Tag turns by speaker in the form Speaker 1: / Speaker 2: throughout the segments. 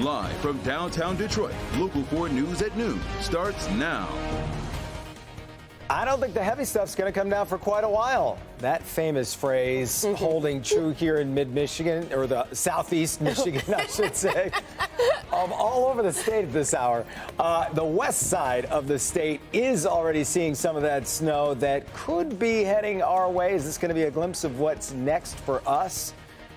Speaker 1: Live from downtown Detroit, Local 4 News at noon starts now.
Speaker 2: I don't think the heavy stuff's going to come down for quite a while. That famous phrase holding true here in mid-Michigan, or the southeast Michigan, I should say, all over the state at this hour. The west side of the state is already seeing some of that snow that could be heading our way. Is this going to be a glimpse of what's next for us?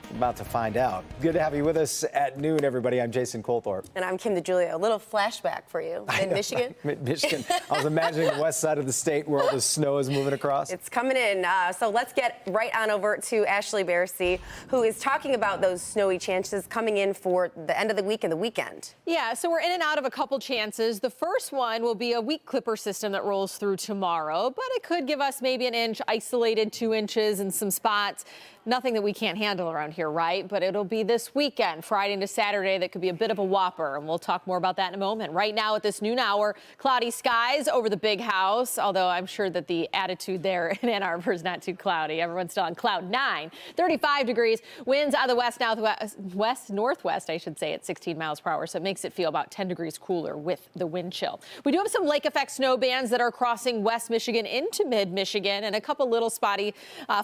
Speaker 2: I'm about to find out. Good to have you with us at noon, everybody. I'm Jason Colthorpe.
Speaker 3: And I'm Kim DeJulia. A little flashback for you. Mid-Michigan?
Speaker 2: Mid-Michigan. I was imagining the west side of the state where all the snow is moving across.
Speaker 3: It's coming in. So let's get right on over to Ashley Bersey, who is talking about those snowy chances coming in for the end of the week and the weekend.
Speaker 4: Yeah, so we're in and out of a couple chances. The first one will be a weak clipper system that rolls through tomorrow, but it could give us maybe an inch, isolated 2 inches in some spots. Nothing that we can't handle around here, right? But it'll be this weekend, Friday into Saturday, that could be a bit of a whopper, and we'll talk more about that in a moment. Right now at this noon hour, cloudy skies over the big house, although I'm sure that the attitude there in Ann Arbor is not too cloudy. Everyone's still on cloud 9. 35 degrees, winds out of the west-northwest, I should say, at 16 miles per hour, so it makes it feel about 10 degrees cooler with the wind chill. We do have some lake effect snow bands that are crossing West Michigan into mid-Michigan, and a couple little spotty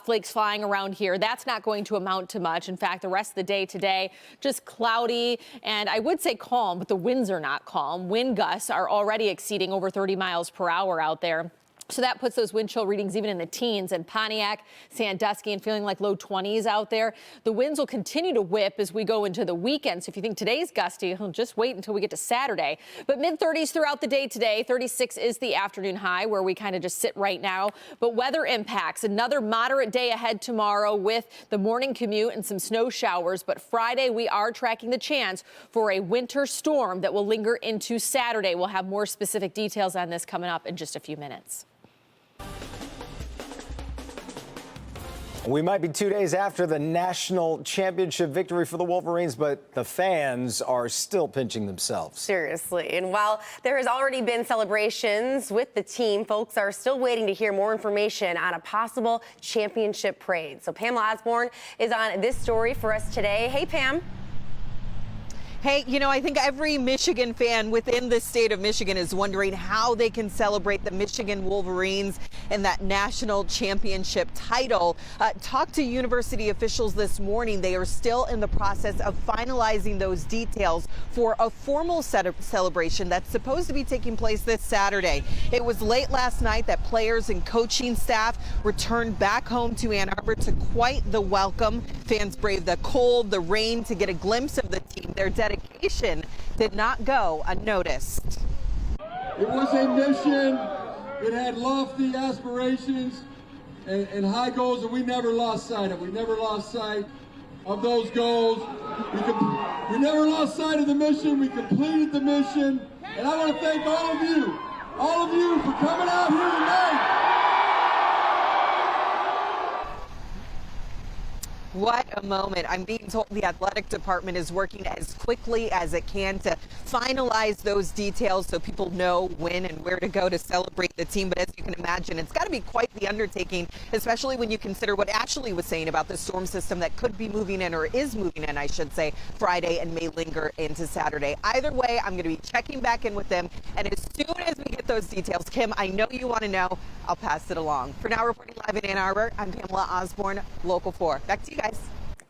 Speaker 4: flakes flying around here. That's not going to amount to much. In fact, the rest of the day today, just cloudy and I would say calm, but the winds are not calm. Wind gusts are already exceeding over 30 miles per hour out there. So that puts those wind chill readings even in the teens in Pontiac, Sandusky, and feeling like low 20s out there. The winds will continue to whip as we go into the weekend. So if you think today's gusty, just wait until we get to Saturday. But mid-30s throughout the day today. 36 is the afternoon high where we kind of just sit right now. But weather impacts. Another moderate day ahead tomorrow with the morning commute and some snow showers. But Friday, we are tracking the chance for a winter storm that will linger into Saturday. We'll have more specific details on this coming up in just a few minutes.
Speaker 2: We might be 2 days after the national championship victory for the Wolverines, but the fans are still pinching themselves.
Speaker 3: Seriously. And while there has already been celebrations with the team, folks are still waiting to hear more information on a possible championship parade. So Pamela Osborne is on this story for us today. Hey, Pam.
Speaker 5: Hey, you know, I think every Michigan fan within the state of Michigan is wondering how they can celebrate the Michigan Wolverines and that national championship title. Talked to university officials this morning. They are still in the process of finalizing those details for a formal celebration that's supposed to be taking place this Saturday. It was late last night that players and coaching staff returned back home to Ann Arbor to quite the welcome. Fans braved the cold, the rain to get a glimpse of the team. Their dedication did not go unnoticed.
Speaker 6: It was a mission. It had lofty aspirations and high goals, and we never lost sight of it. We never lost sight of those goals. We never lost sight of the mission. We completed the mission. And I want to thank all of you for coming out here tonight.
Speaker 5: What a moment. I'm being told the athletic department is working as quickly as it can to finalize those details so people know when and where to go to celebrate the team. But as you can imagine, it's got to be quite the undertaking, especially when you consider what Ashley was saying about the storm system that could be moving in, or is moving in, I should say, Friday and may linger into Saturday. Either way, I'm going to be checking back in with them. And as soon as we get those details, Kim, I know you want to know, I'll pass it along. For now, reporting live in Ann Arbor, I'm Pamela Osborne, Local 4. Back to you guys.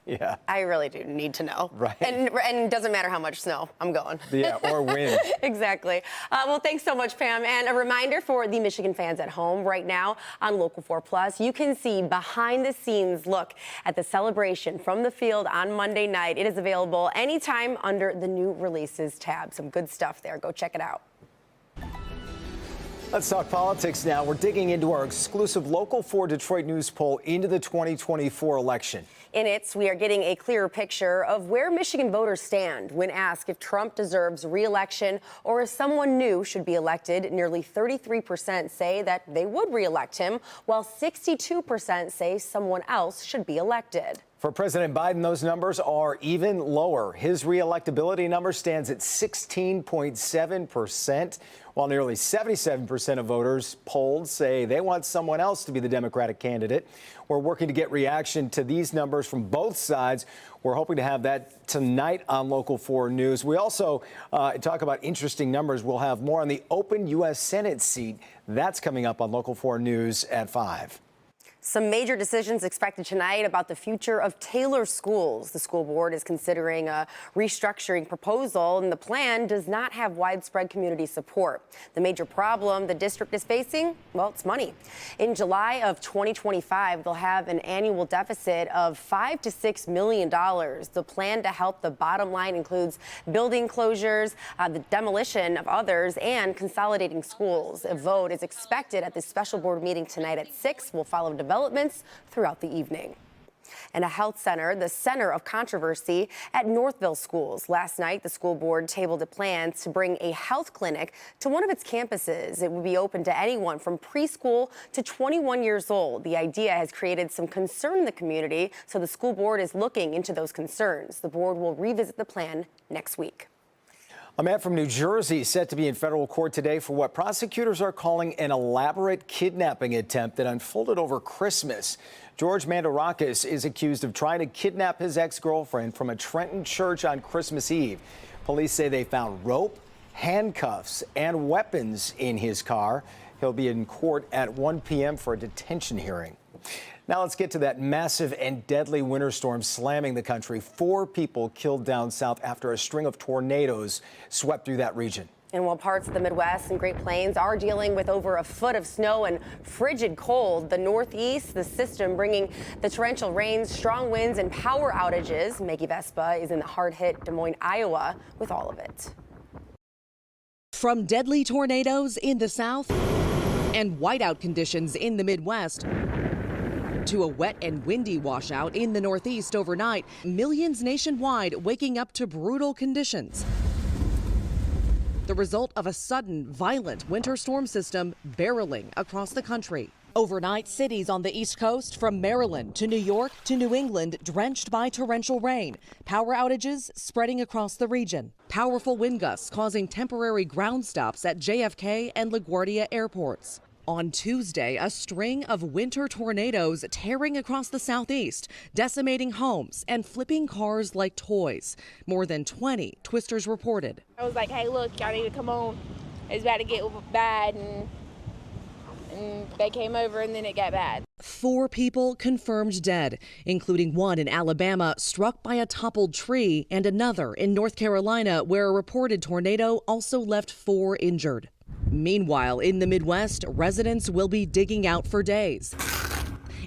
Speaker 2: Yeah.
Speaker 3: I really do need to know.
Speaker 2: Right.
Speaker 3: And it doesn't matter how much snow, I'm going.
Speaker 2: Yeah, or wind.
Speaker 3: Exactly. Well, thanks so much, Pam. And a reminder for the Michigan fans at home right now on Local 4 Plus, you can see behind-the-scenes look at the celebration from the field on Monday night. It is available anytime under the new releases tab. Some good stuff there. Go check it out.
Speaker 2: Let's talk politics now. We're digging into our exclusive Local 4 Detroit News poll into the 2024 election.
Speaker 3: In it, we are getting a clearer picture of where Michigan voters stand when asked if Trump deserves re-election or if someone new should be elected. Nearly 33% say that they would re-elect him, while 62% say someone else should be elected.
Speaker 2: For President Biden, those numbers are even lower. His reelectability number stands at 16.7%, while nearly 77% of voters polled say they want someone else to be the Democratic candidate. We're working to get reaction to these numbers from both sides. We're hoping to have that tonight on Local 4 News. We also talk about interesting numbers. We'll have more on the open U.S. Senate seat. That's coming up on Local 4 News at 5.
Speaker 3: Some major decisions expected tonight about the future of Taylor schools. The school board is considering a restructuring proposal, and the plan does not have widespread community support. The major problem the district is facing, well, it's money. In July of 2025, they'll have an annual deficit of $5 to $6 million. The plan to help the bottom line includes building closures, the demolition of others, and consolidating schools. A vote is expected at this special board meeting tonight at 6. We'll follow developments throughout the evening. And a health center, the center of controversy at Northville schools. Last night, the school board tabled a plan to bring a health clinic to one of its campuses. It would be open to anyone from preschool to 21 years old. The idea has created some concern in the community, so the school board is looking into those concerns. The board will revisit the plan next week.
Speaker 2: A man from New Jersey set to be in federal court today for what prosecutors are calling an elaborate kidnapping attempt that unfolded over Christmas. George Mandarakis is accused of trying to kidnap his ex-girlfriend from a Trenton church on Christmas Eve. Police say they found rope, handcuffs, and weapons in his car. He'll be in court at 1 p.m. for a detention hearing. Now let's get to that massive and deadly winter storm slamming the country. 4 people killed down south after a string of tornadoes swept through that region.
Speaker 3: And while parts of the Midwest and Great Plains are dealing with over a foot of snow and frigid cold, the Northeast, the system bringing the torrential rains, strong winds, and power outages. Maggie Vespa is in the hard-hit Des Moines, Iowa, with all of it.
Speaker 7: From deadly tornadoes in the south and whiteout conditions in the Midwest to a wet and windy washout in the Northeast overnight, millions nationwide waking up to brutal conditions. The result of a sudden, violent winter storm system barreling across the country. Overnight, cities on the East Coast from Maryland to New York to New England drenched by torrential rain. Power outages spreading across the region. Powerful wind gusts causing temporary ground stops at JFK and LaGuardia airports. On Tuesday, a string of winter tornadoes tearing across the southeast, decimating homes and flipping cars like toys. More than 20 twisters reported.
Speaker 8: I was like, hey, look, y'all need to come on. It's about to get bad. And they came over and then it got bad.
Speaker 7: 4 people confirmed dead, including one in Alabama struck by a toppled tree and another in North Carolina where a reported tornado also left 4 injured. Meanwhile, in the Midwest, residents will be digging out for days.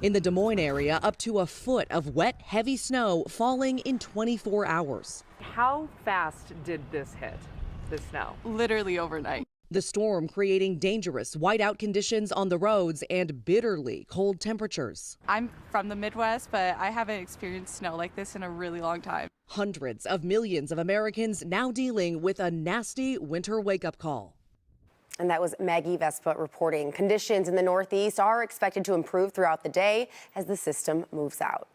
Speaker 7: In the Des Moines area, up to a foot of wet, heavy snow falling in 24 hours.
Speaker 9: How fast did this hit, the snow?
Speaker 10: Literally overnight.
Speaker 7: The storm creating dangerous whiteout conditions on the roads and bitterly cold temperatures.
Speaker 10: I'm from the Midwest, but I haven't experienced snow like this in a really long time.
Speaker 7: Hundreds of millions of Americans now dealing with a nasty winter wake-up call.
Speaker 3: And that was Maggie Vespa reporting. Conditions in the Northeast are expected to improve throughout the day as the system moves out.